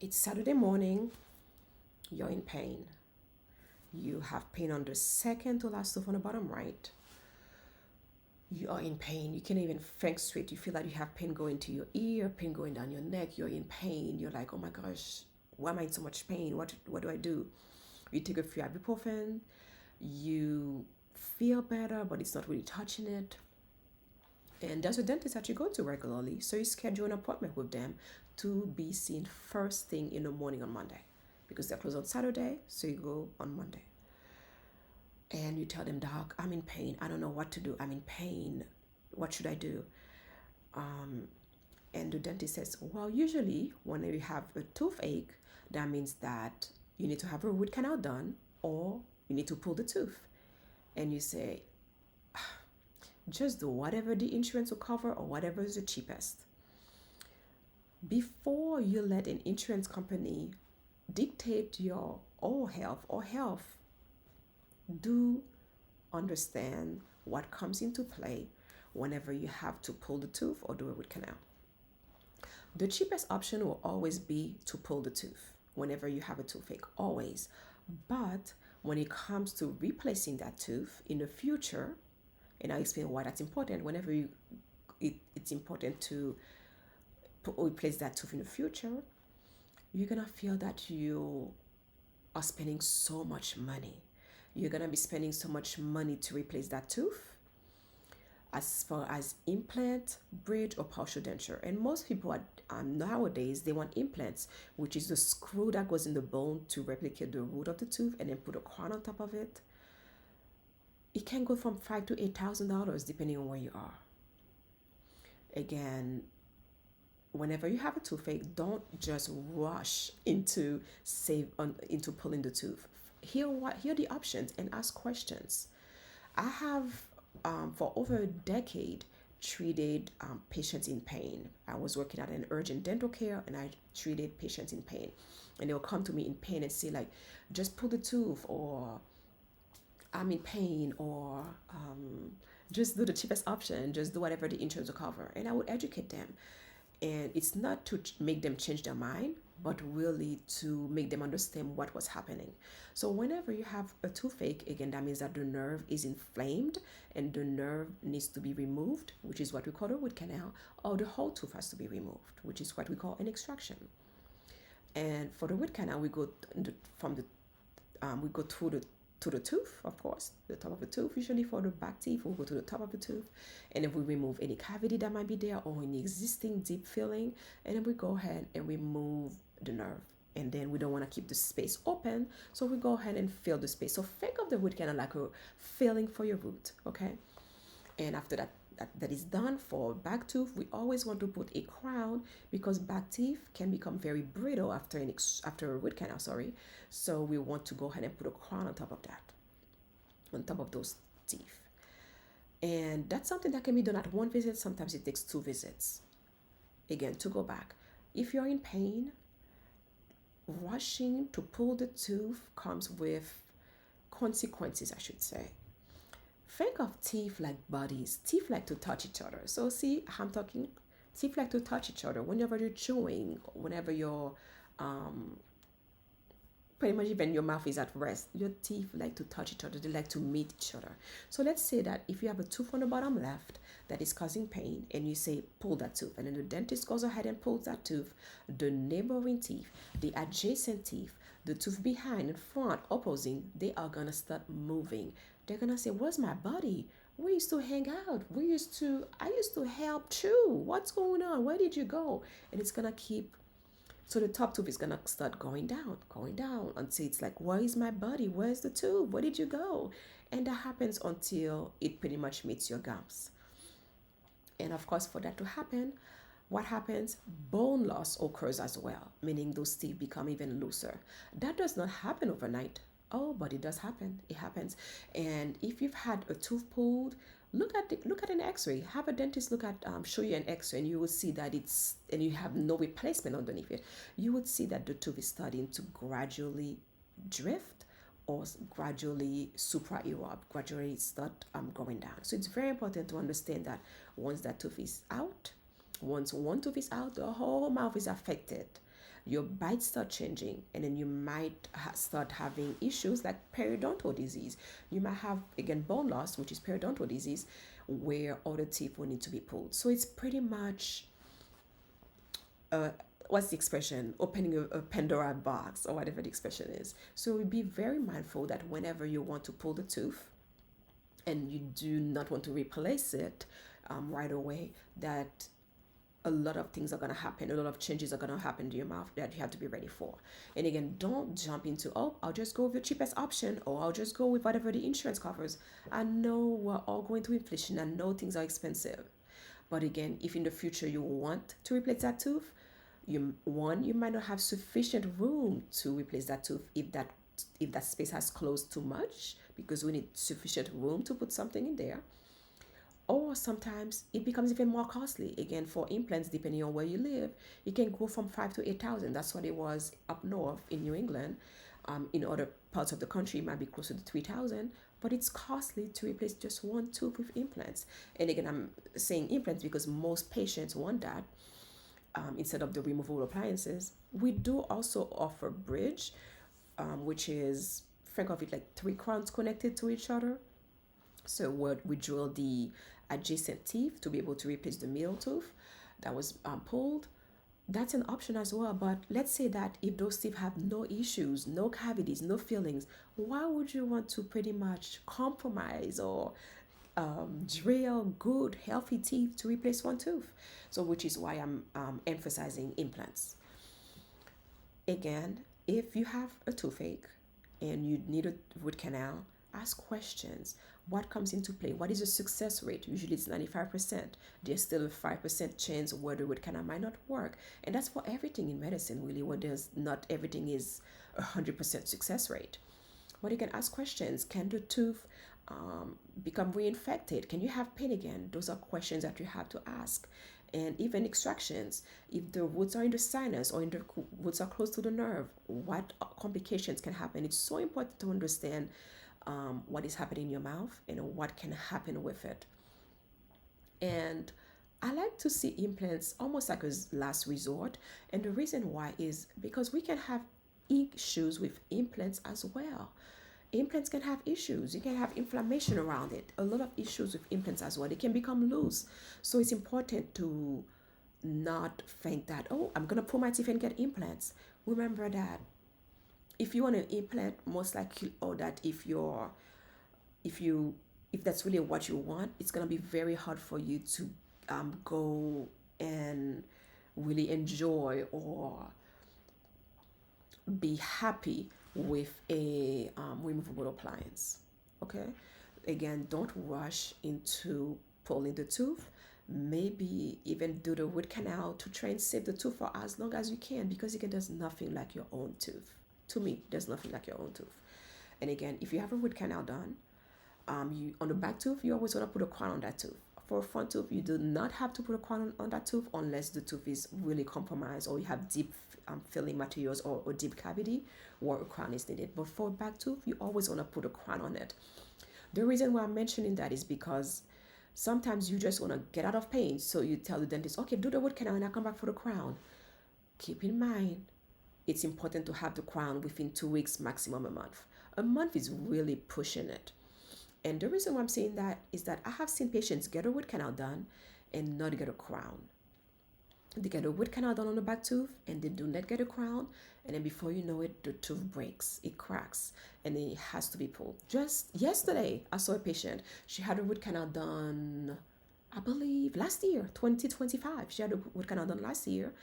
It's Saturday morning, you're in pain. You have pain on the second to last tooth on the bottom right. You are in pain. You can't even think straight. You feel like you have pain going to your ear, pain going down your neck. You're in pain. You're like, oh my gosh, why am I in so much pain? What do I do? You take a few ibuprofen. You feel better, but it's not really touching it. And there's a dentist that you go to regularly. So you schedule an appointment with them to be seen first thing in the morning on Monday because they're closed on Saturday. So you go on Monday and you tell them, Doc, I'm in pain. I don't know what to do. I'm in pain. What should I do? Um, and the dentist says, well, usually when you have a toothache, that means that you need to have a root canal done or you need to pull the tooth. And you say, just do whatever the insurance will cover or whatever is the cheapest. Before you let an insurance company dictate your oral health or health, do understand what comes into play whenever you have to pull the tooth or do a root canal. The cheapest option will always be to pull the tooth whenever you have a toothache, always. But when it comes to replacing that tooth in the future, and I'll explain why that's important. Whenever it's important to replace that tooth in the future, you're gonna feel that you are spending so much money. You're gonna be spending so much money to replace that tooth as far as implant, bridge, or partial denture. And most people nowadays they want implants, which is the screw that goes in the bone to replicate the root of the tooth and then put a crown on top of it. It can go from $5,000 to $8,000 depending on where you are. Again, whenever you have a toothache, don't just rush into pulling the tooth. Hear the options and ask questions. I have for over a decade treated patients in pain. I was working at an urgent dental care and I treated patients in pain. And they'll come to me in pain and say like, just pull the tooth, or I'm in pain, or just do the cheapest option, just do whatever the insurance will cover. And I would educate them. And it's not to make them change their mind, but really to make them understand what was happening. So whenever you have a toothache, again, that means that the nerve is inflamed and the nerve needs to be removed, which is what we call a root canal, or the whole tooth has to be removed, which is what we call an extraction. And for the root canal, we go through the to the tooth, of course, the top of the tooth. Usually for the back teeth, we'll go to the top of the tooth, and then we remove any cavity that might be there or any existing deep filling, and then we go ahead and remove the nerve. And then we don't want to keep the space open, so we go ahead and fill the space. So think of the root canal like a filling for your root, okay? And after that is done for back tooth, we always want to put a crown because back teeth can become very brittle after a root canal, sorry. So we want to go ahead and put a crown on top of that, on top of those teeth. And that's something that can be done at one visit. Sometimes it takes 2 visits. Again, to go back, if you're in pain, rushing to pull the tooth comes with consequences, I should say. Think of teeth like bodies. Teeth like to touch each other. So see, I'm talking, teeth like to touch each other whenever you're chewing, whenever you're pretty much even your mouth is at rest. Your teeth like to touch each other. They like to meet each other. So let's say that if you have a tooth on the bottom left that is causing pain and you say pull that tooth, and then the dentist goes ahead and pulls that tooth, the neighboring teeth, the adjacent teeth, the tooth behind and front opposing, they are gonna start moving. They're gonna say, where's my buddy? We used to hang out. I used to help chew. What's going on? Where did you go? And it's gonna keep, so the top tooth is gonna start going down until it's like, where is my buddy? Where's the tooth? Where did you go? And that happens until it pretty much meets your gums. And of course, for that to happen, what happens? Bone loss occurs as well, meaning those teeth become even looser. That does not happen overnight. Oh, but it does happen. It happens. And if you've had a tooth pulled, look at an X-ray. Have a dentist show you an X-ray, and you will see that and you have no replacement underneath it. You would see that the tooth is starting to gradually drift or gradually supra-erupt, gradually start going down. So it's very important to understand that once that tooth is out, once one tooth is out, the whole mouth is affected. your bite start changing, and then you might start having issues like periodontal disease. You might have, again, bone loss, which is periodontal disease, where all the teeth will need to be pulled. So it's pretty much, uh, what's the expression, opening a Pandora box, or whatever the expression is. So be very mindful that whenever you want to pull the tooth and you do not want to replace it right away, that a lot of things are going to happen, a lot of changes are going to happen to your mouth that you have to be ready for. And again, don't jump into, oh, I'll just go with the cheapest option, or I'll just go with whatever the insurance covers. I know we're all going through inflation, I know things are expensive, but again, if in the future you want to replace that tooth, you might not have sufficient room to replace that tooth if that space has closed too much, because we need sufficient room to put something in there. Or sometimes it becomes even more costly. Again, for implants, depending on where you live, it can go from 5 to 8,000. That's what it was up north in New England. In other parts of the country, it might be closer to 3,000. But it's costly to replace just one tooth with implants. And again, I'm saying implants because most patients want that, instead of the removable appliances. We do also offer bridge, which is, think of it like three crowns connected to each other. So what we drill the adjacent teeth to be able to replace the middle tooth that was pulled. That's an option as well. But let's say that if those teeth have no issues, no cavities, no fillings, why would you want to pretty much compromise or drill good, healthy teeth to replace one tooth? So, which is why I'm emphasizing implants. Again, if you have a toothache and you need a root canal, ask questions. What comes into play? What is the success rate? Usually it's 95%. There's still a 5% chance where the root canal might not work. And that's for everything in medicine, really, where there's not everything is 100% success rate. But you can ask questions. Can the tooth become reinfected? Can you have pain again? Those are questions that you have to ask. And even extractions, if the roots are in the sinus or in the roots are close to the nerve, what complications can happen? It's so important to understand what is happening in your mouth and what can happen with it. And I like to see implants almost like a last resort. And the reason why is because we can have issues with implants as well. Implants can have issues. You can have inflammation around it. A lot of issues with implants as well. They can become loose. So it's important to not think that, oh, I'm going to pull my teeth and get implants. Remember that if you want an implant, most likely, or that if you if that's really what you want, it's gonna be very hard for you to go and really enjoy or be happy with a removable appliance. Okay, again, don't rush into pulling the tooth. Maybe even do the root canal to try and save the tooth for as long as you can, because again, there's nothing like your own tooth. To me, there's nothing like your own tooth. And again, if you have a root canal done, you on the back tooth, you always want to put a crown on that tooth. For a front tooth, you do not have to put a crown on that tooth unless the tooth is really compromised or you have deep filling materials or deep cavity where a crown is needed. But for a back tooth, you always want to put a crown on it. The reason why I'm mentioning that is because sometimes you just want to get out of pain. So you tell the dentist, okay, do the root canal and I'll come back for the crown. Keep in mind, it's important to have the crown within 2 weeks, maximum a month. A month is really pushing it. And the reason why I'm saying that is that I have seen patients get a root canal done and not get a crown. They get a root canal done on the back tooth and they do not get a crown. And then before you know it, the tooth breaks, it cracks, and it has to be pulled. Just yesterday, I saw a patient. She had a root canal done, I believe, last year, 2025. She had a root canal done last year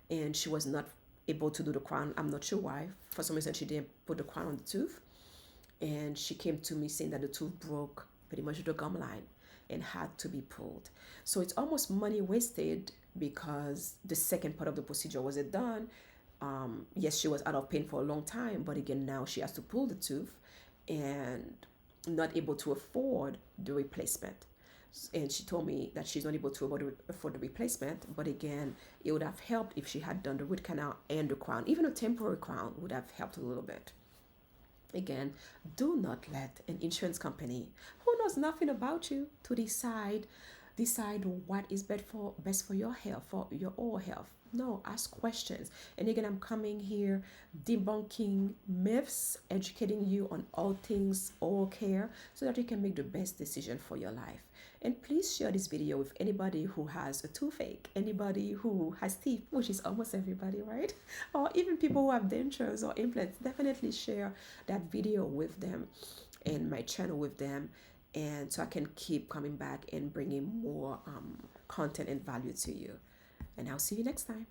and she was not able to do the crown. I'm not sure why. For some reason, she didn't put the crown on the tooth. And she came to me saying that the tooth broke pretty much the gum line and had to be pulled. So it's almost money wasted because the second part of the procedure wasn't done. Yes, she was out of pain for a long time, but again, now she has to pull the tooth and not able to afford the replacement. And she told me that she's not able to afford the replacement, but again, it would have helped if she had done the root canal and the crown. Even a temporary crown would have helped a little bit. Again, do not let an insurance company who knows nothing about you to decide what is best for your health, for your oral health. No, ask questions. And again, I'm coming here debunking myths, educating you on all things oral care so that you can make the best decision for your life. And please share this video with anybody who has a toothache, anybody who has teeth, which is almost everybody, right? Or even people who have dentures or implants. Definitely share that video with them and my channel with them, and so I can keep coming back and bringing more content and value to you. And I'll see you next time.